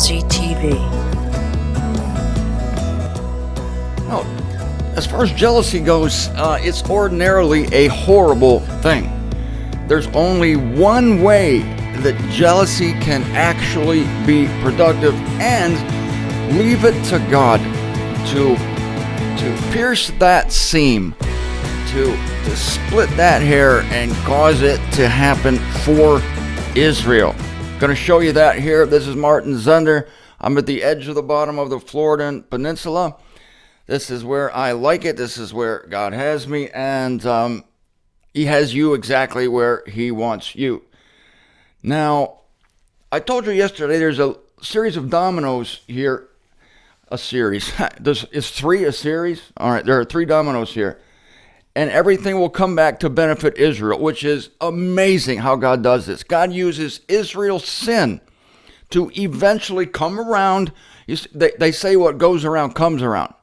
MZTV. Now, as far as jealousy goes, it's ordinarily a horrible thing. There's only one way that jealousy can actually be productive, and leave it to God to pierce that seam, to split that hair and cause it to happen for Israel. Going to show you that here. This is Martin Zender. I'm at the edge of the bottom of the Floridan Peninsula. This is where I like it. This is where God has me, and He has you exactly where He wants you. Now, I told you yesterday there's a series of dominoes here. A series. Is 3 a series? All right, there are 3 dominoes here. And everything will come back to benefit Israel, which is amazing how God does this. God uses Israel's sin to eventually come around. They say what goes around comes around.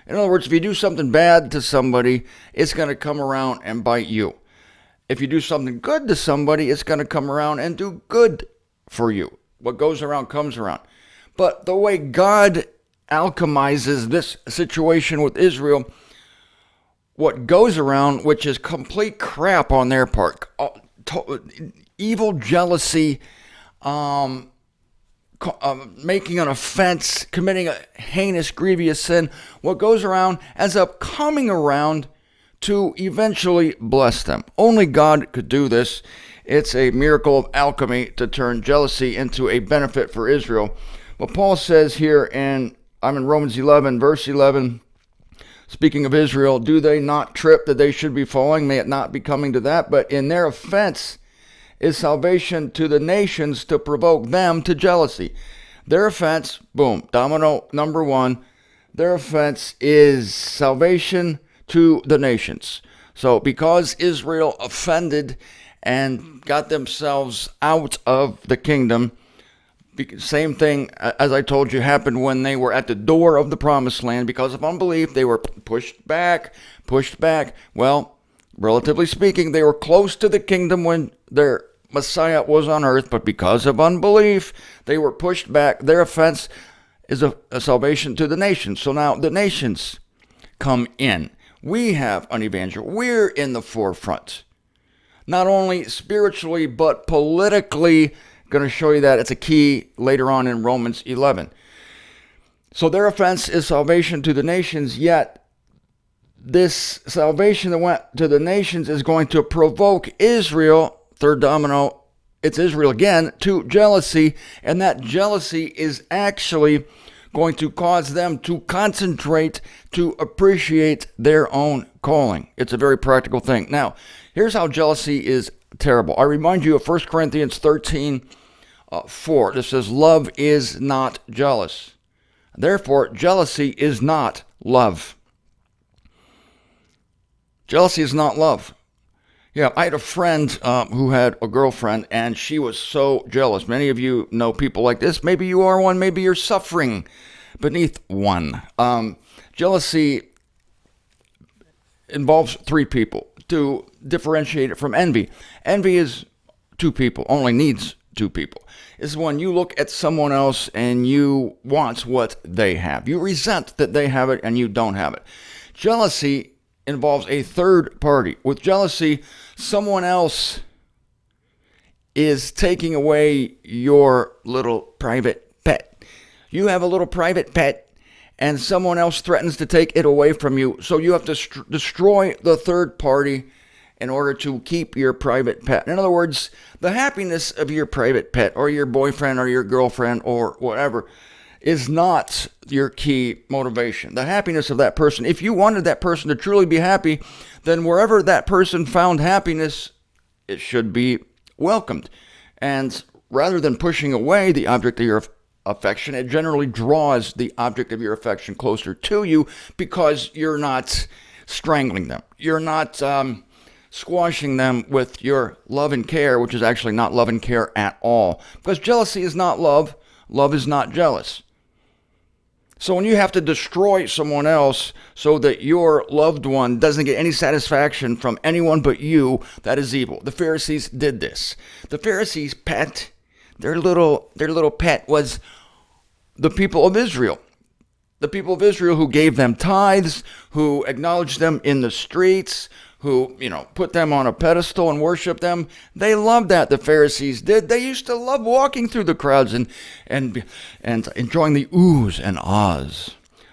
In other words, if you do something bad to somebody, it's going to come around and bite you. If you do something good to somebody, it's going to come around and do good for you. What goes around comes around. But the way God alchemizes this situation with Israel, what goes around, which is complete crap on their part, evil jealousy, making an offense, committing a heinous, grievous sin, what goes around ends up coming around to eventually bless them. Only God could do this. It's a miracle of alchemy to turn jealousy into a benefit for Israel. What Paul says here I'm in Romans 11, verse 11, speaking of Israel, do they not trip that they should be falling? May it not be coming to that, but in their offense is salvation to the nations to provoke them to jealousy. Their offense, boom, domino number 1, their offense is salvation to the nations. So because Israel offended and got themselves out of the kingdom, same thing, as I told you, happened when they were at the door of the promised land. Because of unbelief, they were pushed back. Well, relatively speaking, they were close to the kingdom when their Messiah was on earth, but because of unbelief, they were pushed back. Their offense is a salvation to the nations. So now the nations come in. We have an evangel. We're in the forefront. Not only spiritually, but politically. Going to show you that. It's a key later on in Romans 11. So their offense is salvation to the nations, yet this salvation that went to the nations is going to provoke Israel, third domino, it's Israel again, to jealousy, and that jealousy is actually going to cause them to concentrate, to appreciate their own calling. It's a very practical thing. Now, here's how jealousy is terrible. I remind you of 1 Corinthians 13, 4. This says, love is not jealous. Therefore, jealousy is not love. Jealousy is not love. Yeah, I had a friend who had a girlfriend, and she was so jealous. Many of you know people like this. Maybe you are one. Maybe you're suffering beneath one. Jealousy involves 3 people. To differentiate it from envy. Envy is 2 people, only needs 2 people. This is when you look at someone else and you want what they have. You resent that they have it and you don't have it. Jealousy involves a third party. With jealousy, someone else is taking away your little private pet. You have a little private pet, and someone else threatens to take it away from you. So you have to destroy the third party in order to keep your private pet. In other words, the happiness of your private pet or your boyfriend or your girlfriend or whatever is not your key motivation. The happiness of that person. If you wanted that person to truly be happy, then wherever that person found happiness, it should be welcomed. And rather than pushing away the object of your affection, it generally draws the object of your affection closer to you because you're not strangling them. You're not squashing them with your love and care, which is actually not love and care at all. Because jealousy is not love. Love is not jealous. So when you have to destroy someone else so that your loved one doesn't get any satisfaction from anyone but you, that is evil. The Pharisees did this. The Pharisees' pet, their little pet was the people of Israel. The people of Israel who gave them tithes, who acknowledged them in the streets, who, put them on a pedestal and worshiped them. They loved that, the Pharisees did. They used to love walking through the crowds and enjoying the oohs and ahs.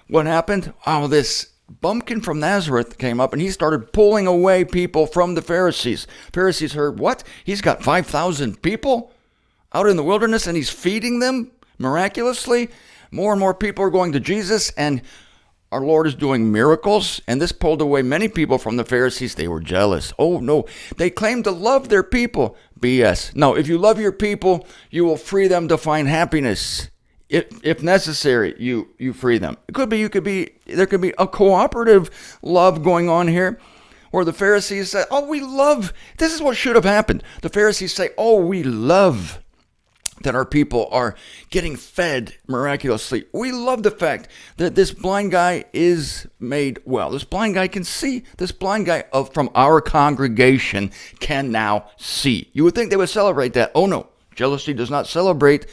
What happened? Oh, this bumpkin from Nazareth came up and he started pulling away people from the Pharisees. Pharisees heard, what? He's got 5,000 people out in the wilderness and he's feeding them miraculously. More and more people are going to Jesus, and our Lord is doing miracles, and this pulled away many people from the Pharisees. They were jealous. Oh, no. They claimed to love their people. BS. No, if you love your people, you will free them to find happiness. If necessary, you free them. There could be a cooperative love going on here, where the Pharisees say, oh, we love, this is what should have happened. The Pharisees say, oh, we love that our people are getting fed miraculously. We love the fact that this blind guy is made well. This blind guy can see. This blind guy from our congregation can now see. You would think they would celebrate that. Oh no, jealousy does not celebrate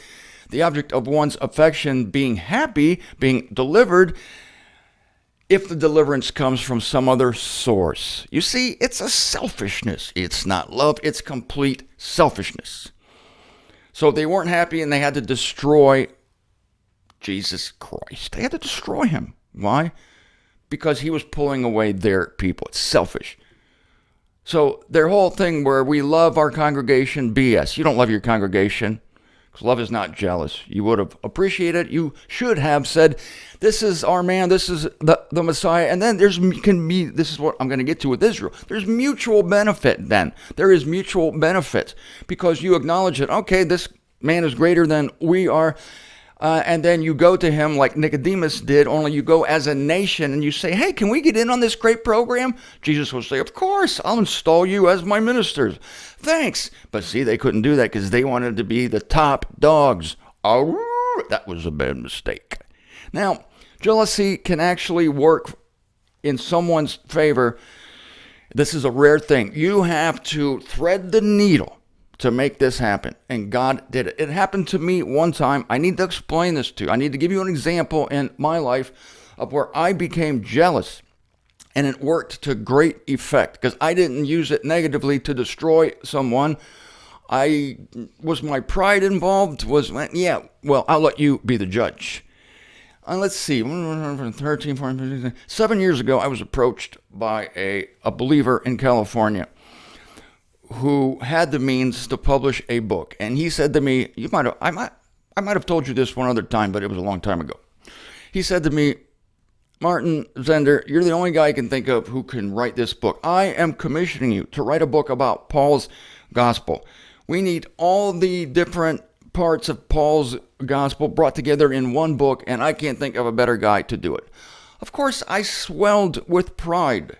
the object of one's affection being happy, being delivered, if the deliverance comes from some other source. You see, it's a selfishness. It's not love, it's complete selfishness. So they weren't happy and they had to destroy Jesus Christ. They had to destroy him. Why? Because he was pulling away their people. It's selfish. So their whole thing where we love our congregation, BS. You don't love your congregation because love is not jealous. You would have appreciated it. You should have said, this is our man, this is the Messiah. And then this is what I'm going to get to with Israel. There's mutual benefit then. There is mutual benefit because you acknowledge that, okay, this man is greater than we are. And then you go to him like Nicodemus did, only you go as a nation and you say, hey, can we get in on this great program? Jesus will say, of course, I'll install you as my ministers. Thanks. But see, they couldn't do that because they wanted to be the top dogs. Oh, that was a bad mistake. Now, jealousy can actually work in someone's favor. This is a rare thing. You have to thread the needle to make this happen. And God did it. It happened to me one time. I need to explain this to you. I need to give you an example in my life of where I became jealous. And it worked to great effect because I didn't use it negatively to destroy someone. Was my pride involved? Yeah, well, I'll let you be the judge. Let's see, 13, 14, 15, 7 years ago, I was approached by a believer in California who had the means to publish a book. And he said to me, I might have told you this one other time, but it was a long time ago. He said to me, Martin Zender, you're the only guy I can think of who can write this book. I am commissioning you to write a book about Paul's gospel. We need all the different parts of Paul's gospel brought together in one book, and I can't think of a better guy to do it. Of course, I swelled with pride.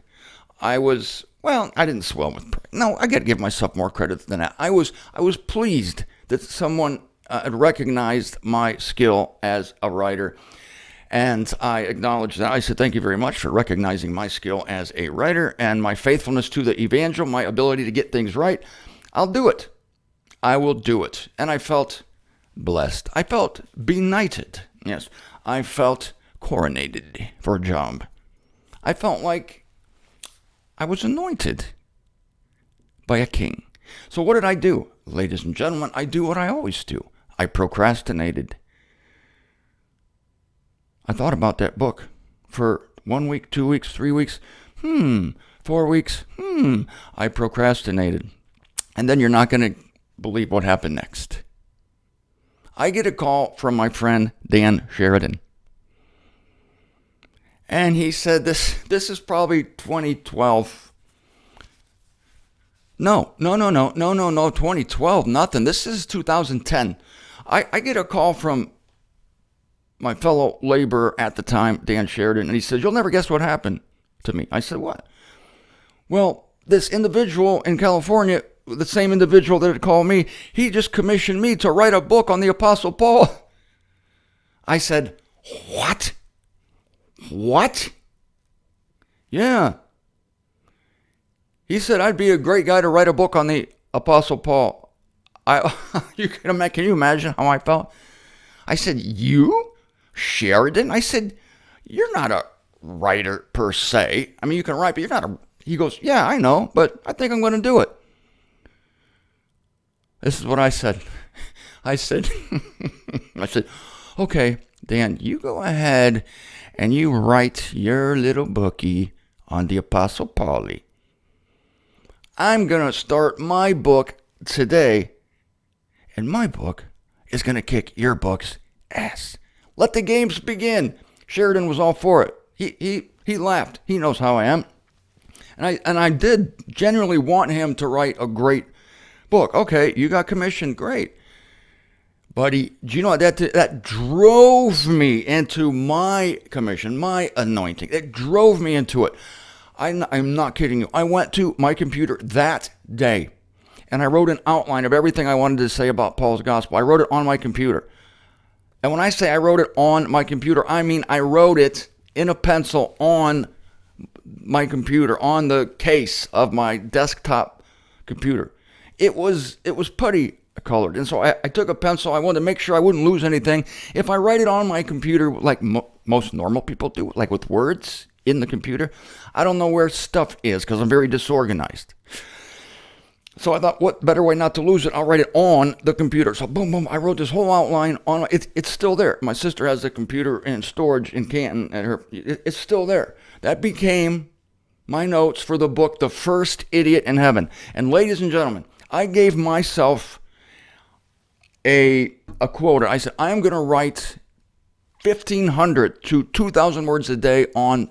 I didn't swell with pride. No, I got to give myself more credit than that. I was pleased that someone had recognized my skill as a writer, and I acknowledged that. I said, thank you very much for recognizing my skill as a writer and my faithfulness to the evangel, my ability to get things right. I'll do it. I will do it. And I felt blessed. I felt benighted. Yes, I felt coronated for a job. I felt like I was anointed by a king. So what did I do? Ladies and gentlemen, I do what I always do. I procrastinated. I thought about that book for 1 week, 2 weeks, 3 weeks, 4 weeks, I procrastinated. And then you're not going to believe what happened next. I get a call from my friend Dan Sheridan. And he said, this is probably 2012. No, 2012, nothing. This is 2010. I get a call from my fellow laborer at the time, Dan Sheridan, and he said, you'll never guess what happened to me. I said, what? Well, this individual in California, the same individual that had called me, he just commissioned me to write a book on the Apostle Paul. I said, what? What? Yeah. He said I'd be a great guy to write a book on the Apostle Paul. Can you imagine how I felt? I said, you? Sheridan? I said, you're not a writer per se. I mean, you can write, but you're not a... He goes, yeah, I know, but I think I'm going to do it. This is what I said. I said, okay, Dan, you go ahead and you write your little bookie on the Apostle Paulie. I'm going to start my book today, and my book is going to kick your book's ass. Let the games begin. Sheridan was all for it. He laughed. He knows how I am. And I did genuinely want him to write a great book. Okay, you got commissioned, great. Buddy, do you know that drove me into my commission, my anointing. It drove me into it. I'm not kidding you. I went to my computer that day, and I wrote an outline of everything I wanted to say about Paul's gospel. I wrote it on my computer. And when I say I wrote it on my computer, I mean I wrote it in a pencil on my computer, on the case of my desktop computer. It was putty colored. And so I took a pencil. I wanted to make sure I wouldn't lose anything. If I write it on my computer like most normal people do, like with words in the computer, I don't know where stuff is because I'm very disorganized. So I thought, what better way not to lose it? I'll write it on the computer. So boom, boom, I wrote this whole outline on it's still there. My sister has the computer in storage in Canton, and it's still there. That became my notes for the book, The First Idiot in Heaven. And ladies and gentlemen, I gave myself a quota. I said, I am going to write 1,500 to 2,000 words a day on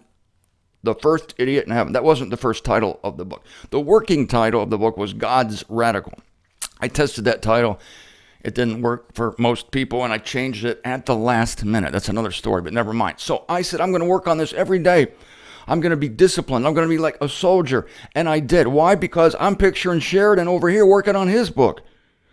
The First Idiot in Heaven. That wasn't the first title of the book. The working title of the book was God's Radical. I tested that title. It didn't work for most people, and I changed it at the last minute. That's another story, but never mind. So I said, I'm going to work on this every day. I'm going to be disciplined. I'm going to be like a soldier. And I did. Why? Because I'm picturing Sheridan over here working on his book.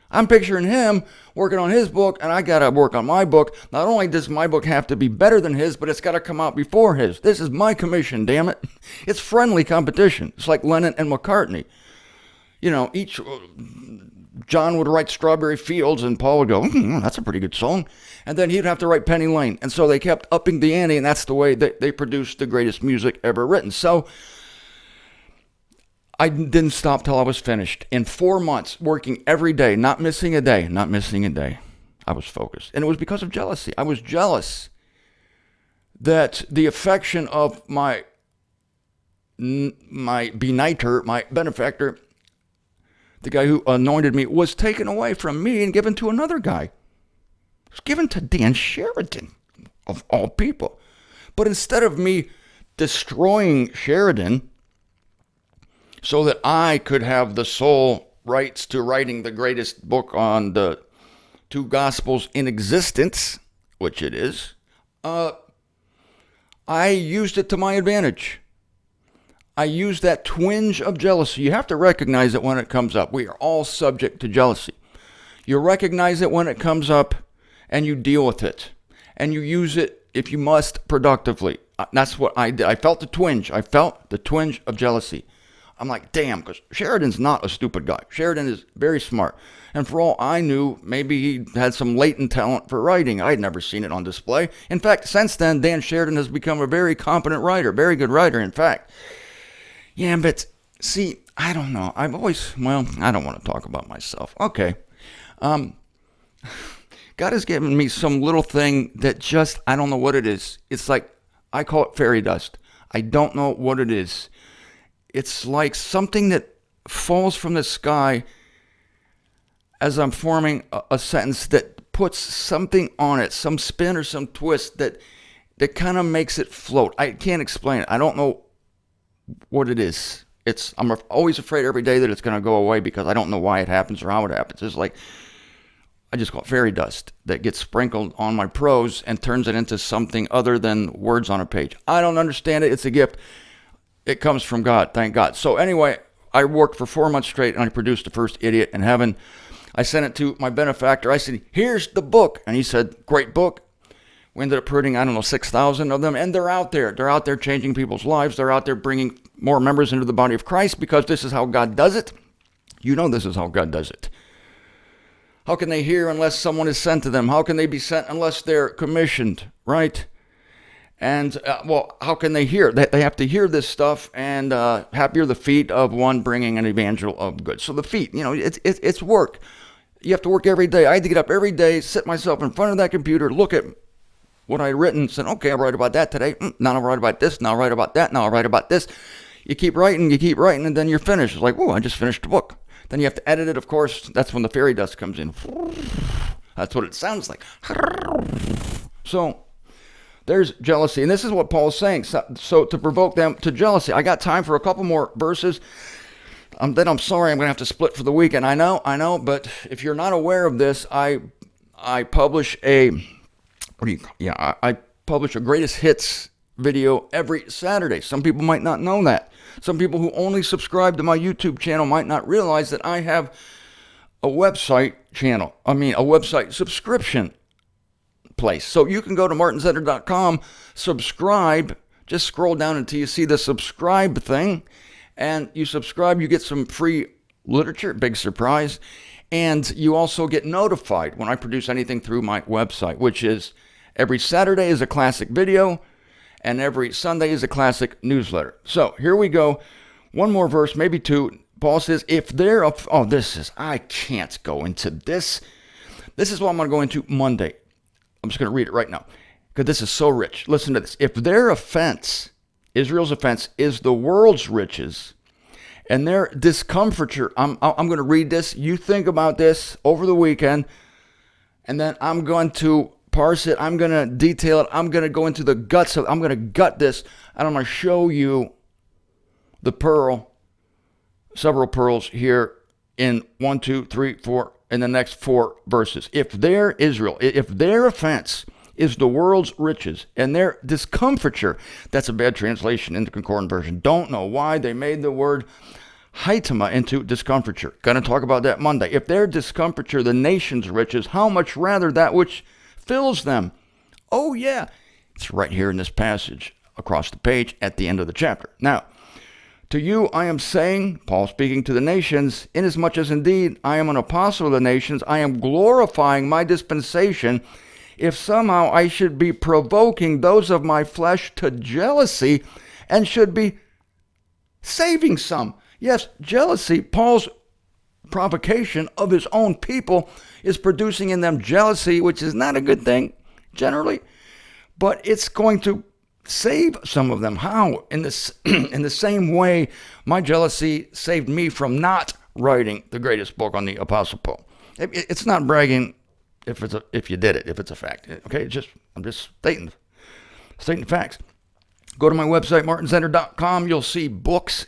I'm picturing him working on his book, and I got to work on my book. Not only does my book have to be better than his, but it's got to come out before his. This is my commission, damn it. It's friendly competition. It's like Lennon and McCartney. You know, John would write Strawberry Fields, and Paul would go, that's a pretty good song. And then he'd have to write Penny Lane. And so they kept upping the ante, and that's the way they produced the greatest music ever written. So I didn't stop till I was finished. In 4 months, working every day, not missing a day. I was focused. And it was because of jealousy. I was jealous that the affection of my beniter, my benefactor, the guy who anointed me, was taken away from me and given to another guy. It was given to Dan Sheridan, of all people. But instead of me destroying Sheridan so that I could have the sole rights to writing the greatest book on the two gospels in existence, which it is, I used it to my advantage. I used that twinge of jealousy. You have to recognize it when it comes up. We are all subject to jealousy. You recognize it when it comes up, and you deal with it. And you use it, if you must, productively. That's what I did. I felt the twinge. I felt the twinge of jealousy. I'm like, damn, because Sheridan's not a stupid guy. Sheridan is very smart. And for all I knew, maybe he had some latent talent for writing. I'd never seen it on display. In fact, since then, Dan Sheridan has become a very competent writer, very good writer, in fact. Yeah, but see, I don't know. I don't want to talk about myself. Okay. God has given me some little thing that just, I don't know what it is. It's like, I call it fairy dust. I don't know what it is. It's like something that falls from the sky as I'm forming a sentence that puts something on it, some spin or some twist that kind of makes it float. I can't explain it. I don't know what it is. I'm always afraid every day that it's going to go away because I don't know why it happens or how it happens. It's like, I just call it fairy dust that gets sprinkled on my prose and turns it into something other than words on a page. I don't understand it. It's a gift. It comes from God, thank God. So anyway, I worked for 4 months straight, and I produced The First Idiot in Heaven. I sent it to my benefactor. I said, here's the book. And he said, great book. We ended up printing, 6,000 of them, and they're out there. They're out there changing people's lives. They're out there bringing more members into the body of Christ because this is how God does it. You know this is how God does it. How can they hear unless someone is sent to them? How can they be sent unless they're commissioned, right? And, how can they hear? They have to hear this stuff, and happy are the feet of one bringing an evangel of good. So the feet, it's work. You have to work every day. I had to get up every day, sit myself in front of that computer, look at what I'd written, said, okay, I'll write about that today. Now I'll write about this. Now I'll write about that. Now I'll write about this. You keep writing, and then you're finished. It's like, I just finished a book. Then you have to edit it, of course. That's when the fairy dust comes in. That's what it sounds like. So there's jealousy. And this is what Paul's saying. So to provoke them to jealousy. I got time for a couple more verses. Then I'm sorry, I'm going to have to split for the weekend. I know. But if you're not aware of this, I publish I publish a greatest hits video every Saturday. Some people might not know that. Some people who only subscribe to my YouTube channel might not realize that I have a website channel. A website subscription place. So you can go to martinzender.com, subscribe, just scroll down until you see the subscribe thing, and you subscribe, you get some free literature, big surprise, and you also get notified when I produce anything through my website, which is every Saturday is a classic video, and every Sunday is a classic newsletter. So here we go. One more verse, maybe two. Paul says, I can't go into this. This is what I'm going to go into Monday. I'm just going to read it right now because this is so rich. Listen to this. If their offense, Israel's offense, is the world's riches and their discomfiture, I'm going to read this. You think about this over the weekend, and then I'm going to parse it. I'm going to detail it. I'm going to go into the guts of it. I'm going to gut this, and I'm going to show you the pearl, several pearls here in 1, 2, 3, 4, in the next 4 verses. If their offense is the world's riches and their discomfiture, that's a bad translation in the Concordant version. Don't know why they made the word haitama into discomfiture. Going to talk about that Monday. If their discomfiture, the nation's riches, how much rather that which fills them. Oh yeah, it's right here in this passage across the page at the end of the chapter. Now, to you I am saying, Paul speaking to the nations, inasmuch as indeed I am an apostle of the nations, I am glorifying my dispensation, if somehow I should be provoking those of my flesh to jealousy and should be saving some. Yes, jealousy, Paul's provocation of his own people is producing in them jealousy, which is not a good thing generally, but it's going to save some of them. How? In the same way my jealousy saved me from not writing the greatest book on the Apostle Paul. It's not bragging if you did it, if it's a fact. Okay, I'm just stating facts. Go to my website, martinzender.com. You'll see books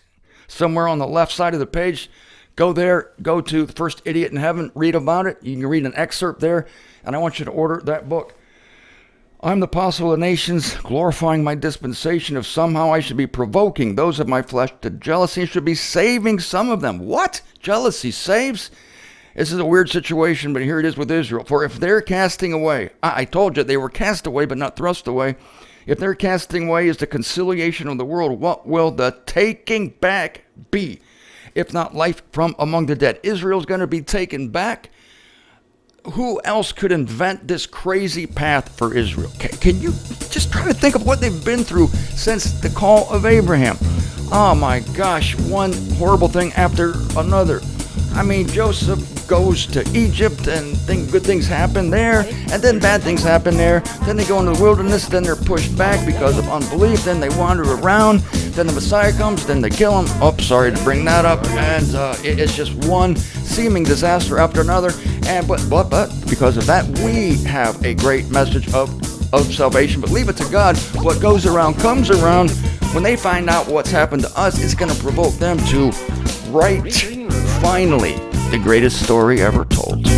somewhere on the left side of the page. Go there, go to The First Idiot in Heaven, read about it. You can read an excerpt there, and I want you to order that book. I'm the apostle of the nations, glorifying my dispensation, if somehow I should be provoking those of my flesh to jealousy and should be saving some of them. What? Jealousy saves? This is a weird situation, but here it is with Israel. For if they're casting away, I told you they were cast away but not thrust away. If their casting away is the conciliation of the world, what will the taking back be? If not life from among the dead. Israel's going to be taken back. Who else could invent this crazy path for Israel? Can you just try to think of what they've been through since the call of Abraham? Oh my gosh, one horrible thing after another. Joseph goes to Egypt and good things happen there, and then bad things happen there. Then they go into the wilderness, then they're pushed back because of unbelief, then they wander around, then the Messiah comes, then they kill him. Oh, sorry to bring that up, and it's just one seeming disaster after another, but because of that, we have a great message of salvation. But leave it to God. What goes around comes around. When they find out what's happened to us, it's going to provoke them to write, finally, the greatest story ever told.